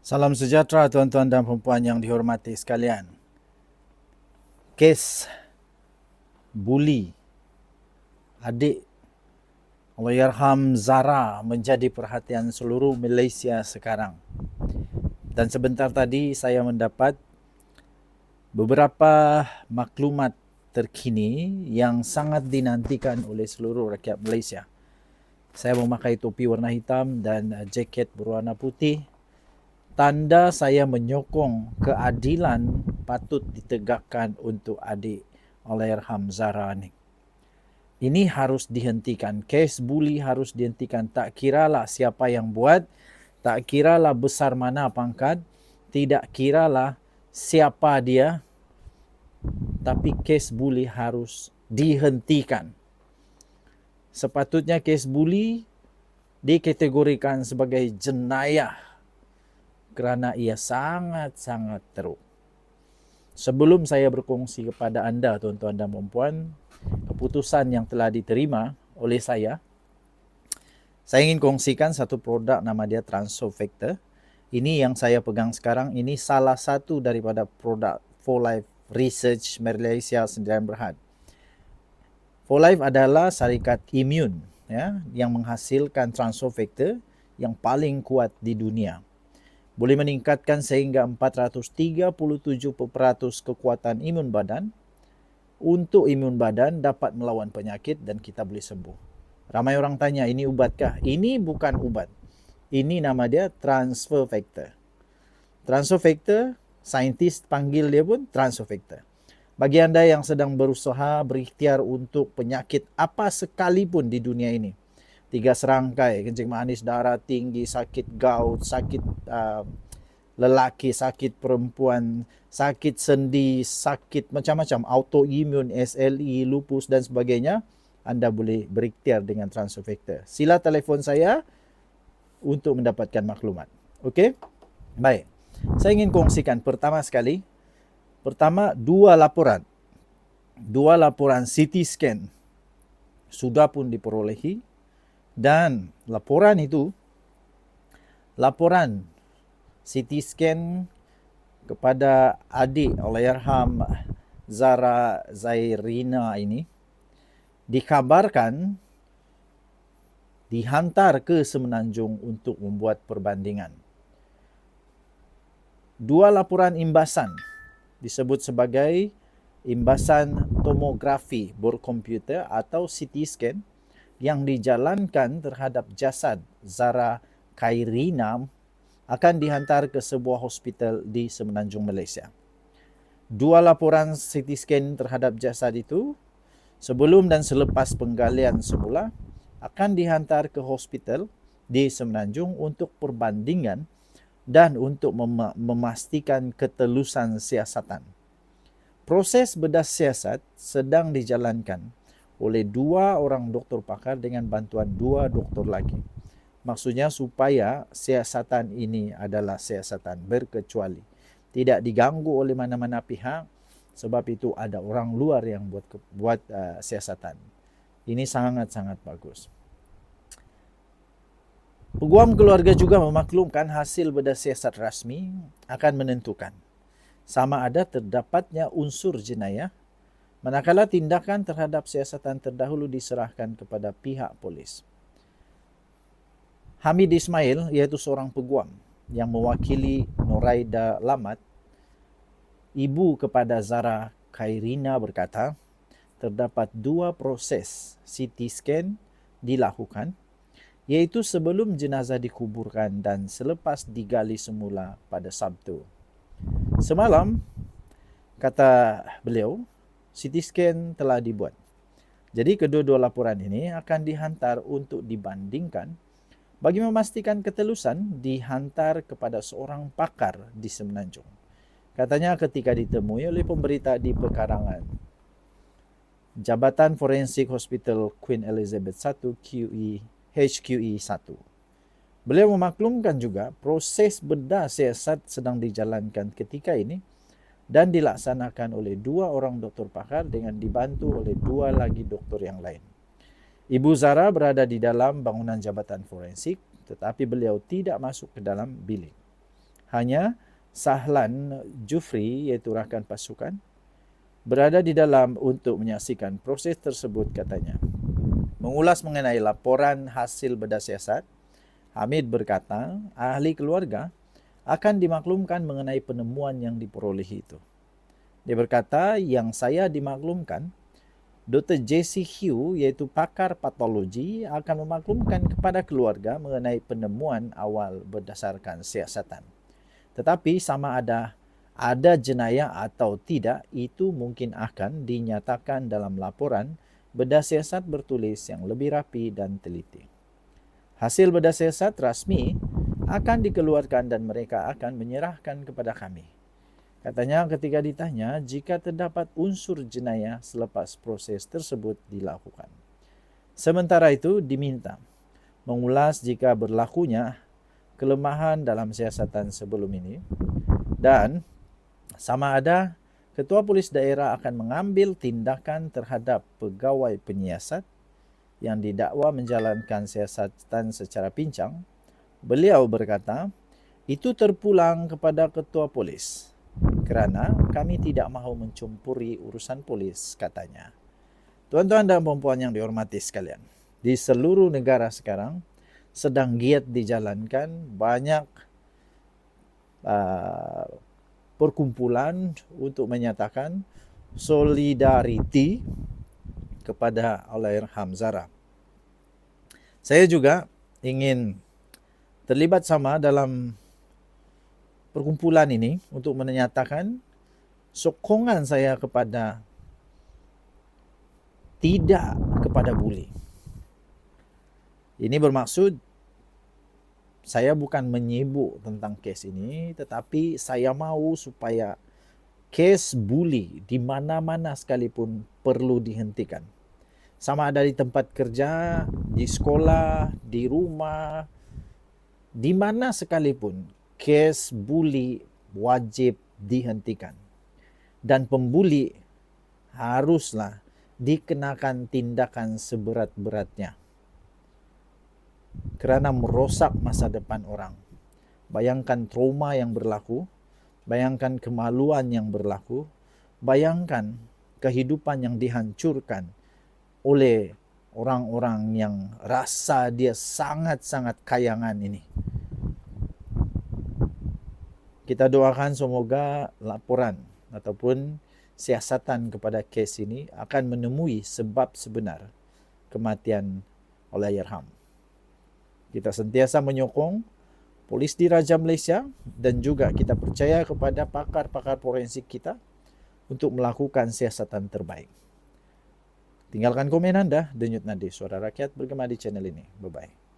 Salam sejahtera tuan-tuan dan puan yang dihormati sekalian. Kes buli adik Allahyarham Zara menjadi perhatian seluruh Malaysia sekarang. Dan sebentar tadi saya mendapat beberapa maklumat terkini yang sangat dinantikan oleh seluruh rakyat Malaysia. Saya memakai topi warna hitam dan jaket berwarna putih. Tanda saya menyokong keadilan patut ditegakkan untuk adik Allahyarham Zara ni. Ini harus dihentikan. Kes buli harus dihentikan. Tak kiralah siapa yang buat, tak kiralah besar mana pangkat, tidak kiralah siapa dia, tapi kes buli harus dihentikan. Sepatutnya kes buli dikategorikan sebagai jenayah kerana ia sangat-sangat teruk. Sebelum saya berkongsi kepada anda, tuan-tuan dan puan, keputusan yang telah diterima oleh saya ingin kongsikan satu produk nama dia Transofactor. Ini yang saya pegang sekarang, ini salah satu daripada produk 4Life Research Malaysia Sdn Bhd. 4Life adalah syarikat imun yang menghasilkan Transofactor yang paling kuat di dunia. Boleh meningkatkan sehingga 437% kekuatan imun badan. Untuk imun badan dapat melawan penyakit dan kita boleh sembuh. Ramai orang tanya, ini ubatkah? Ini bukan ubat. Ini nama dia transfer factor. Transfer factor, saintis panggil dia pun transfer factor. Bagi anda yang sedang berusaha berikhtiar untuk penyakit apa sekalipun di dunia ini, 3 serangkai, kencing manis, darah tinggi, sakit gout, sakit lelaki, sakit perempuan, sakit sendi, sakit macam-macam, autoimun, SLE, lupus dan sebagainya, anda boleh berikhtiar dengan Transofactor. Sila telefon saya untuk mendapatkan maklumat. Okey? Baik. Saya ingin kongsikan pertama sekali. Pertama, dua laporan CT scan sudah pun diperolehi. Dan laporan CT scan kepada adik Allahyarham Zara Zairina ini dikabarkan dihantar ke Semenanjung untuk membuat perbandingan. Dua laporan imbasan disebut sebagai imbasan tomografi berkomputer atau CT scan yang dijalankan terhadap jasad Zara Khairina akan dihantar ke sebuah hospital di Semenanjung Malaysia. Dua laporan CT scan terhadap jasad itu sebelum dan selepas penggalian semula akan dihantar ke hospital di Semenanjung untuk perbandingan dan untuk memastikan ketelusan siasatan. Proses bedah siasat sedang dijalankan oleh 2 orang doktor pakar dengan bantuan 2 doktor lagi. Maksudnya supaya siasatan ini adalah siasatan berkecuali. Tidak diganggu oleh mana-mana pihak, sebab itu ada orang luar yang buat siasatan. Ini sangat-sangat bagus. Peguam keluarga juga memaklumkan hasil bedah siasat rasmi akan menentukan sama ada terdapatnya unsur jenayah, manakala tindakan terhadap siasatan terdahulu diserahkan kepada pihak polis. Hamid Ismail, iaitu seorang peguam yang mewakili Noraida Lamat, ibu kepada Zara Khairina, berkata, terdapat 2 proses CT scan dilakukan, iaitu sebelum jenazah dikuburkan dan selepas digali semula pada Sabtu. Semalam, kata beliau, CT scan telah dibuat. Jadi kedua-dua laporan ini akan dihantar untuk dibandingkan bagi memastikan ketelusan, dihantar kepada seorang pakar di Semenanjung. Katanya ketika ditemui oleh pemberita di pekarangan Jabatan Forensik Hospital Queen Elizabeth I HQE 1. Beliau memaklumkan juga proses bedah siasat sedang dijalankan ketika ini dan dilaksanakan oleh 2 orang doktor pakar dengan dibantu oleh 2 lagi doktor yang lain. Ibu Zara berada di dalam bangunan Jabatan Forensik, tetapi beliau tidak masuk ke dalam bilik. Hanya Sahlan Jufri, iaitu rakan pasukan, berada di dalam untuk menyaksikan proses tersebut, katanya. Mengulas mengenai laporan hasil bedah siasat, Hamid berkata, ahli keluarga akan dimaklumkan mengenai penemuan yang diperoleh itu. Dia berkata, yang saya dimaklumkan, Dr. J.C. Hugh, yaitu pakar patologi, akan memaklumkan kepada keluarga mengenai penemuan awal berdasarkan siasatan. Tetapi sama ada jenayah atau tidak, itu mungkin akan dinyatakan dalam laporan bedah siasat bertulis yang lebih rapi dan teliti. Hasil bedah siasat rasmi akan dikeluarkan dan mereka akan menyerahkan kepada kami. Katanya ketika ditanya jika terdapat unsur jenayah selepas proses tersebut dilakukan. Sementara itu diminta mengulas jika berlakunya kelemahan dalam siasatan sebelum ini dan sama ada ketua polis daerah akan mengambil tindakan terhadap pegawai penyiasat yang didakwa menjalankan siasatan secara pincang. Beliau berkata, itu terpulang kepada ketua polis kerana kami tidak mahu mencampuri urusan polis, katanya. Tuan-tuan dan puan-puan yang dihormati sekalian, di seluruh negara sekarang sedang giat dijalankan banyak perkumpulan untuk menyatakan solidariti kepada Allahyarham Zara. Saya juga ingin terlibat sama dalam perkumpulan ini untuk menyatakan sokongan saya kepada tidak kepada buli. Ini bermaksud saya bukan menyibuk tentang kes ini, tetapi saya mahu supaya kes buli di mana-mana sekalipun perlu dihentikan. Sama ada di tempat kerja, di sekolah, di rumah, di mana sekalipun, kes buli wajib dihentikan. Dan pembuli haruslah dikenakan tindakan seberat-beratnya. Kerana merosak masa depan orang. Bayangkan trauma yang berlaku, bayangkan kemaluan yang berlaku, bayangkan kehidupan yang dihancurkan oleh orang-orang yang rasa dia sangat-sangat kayangan ini. Kita doakan semoga laporan ataupun siasatan kepada kes ini akan menemui sebab sebenar kematian Allahyarham. Kita sentiasa menyokong polis di Raja Malaysia dan juga kita percaya kepada pakar-pakar forensik kita untuk melakukan siasatan terbaik. Tinggalkan komen anda, Denyut Nadi Suara Rakyat bergema di channel ini. Bye-bye.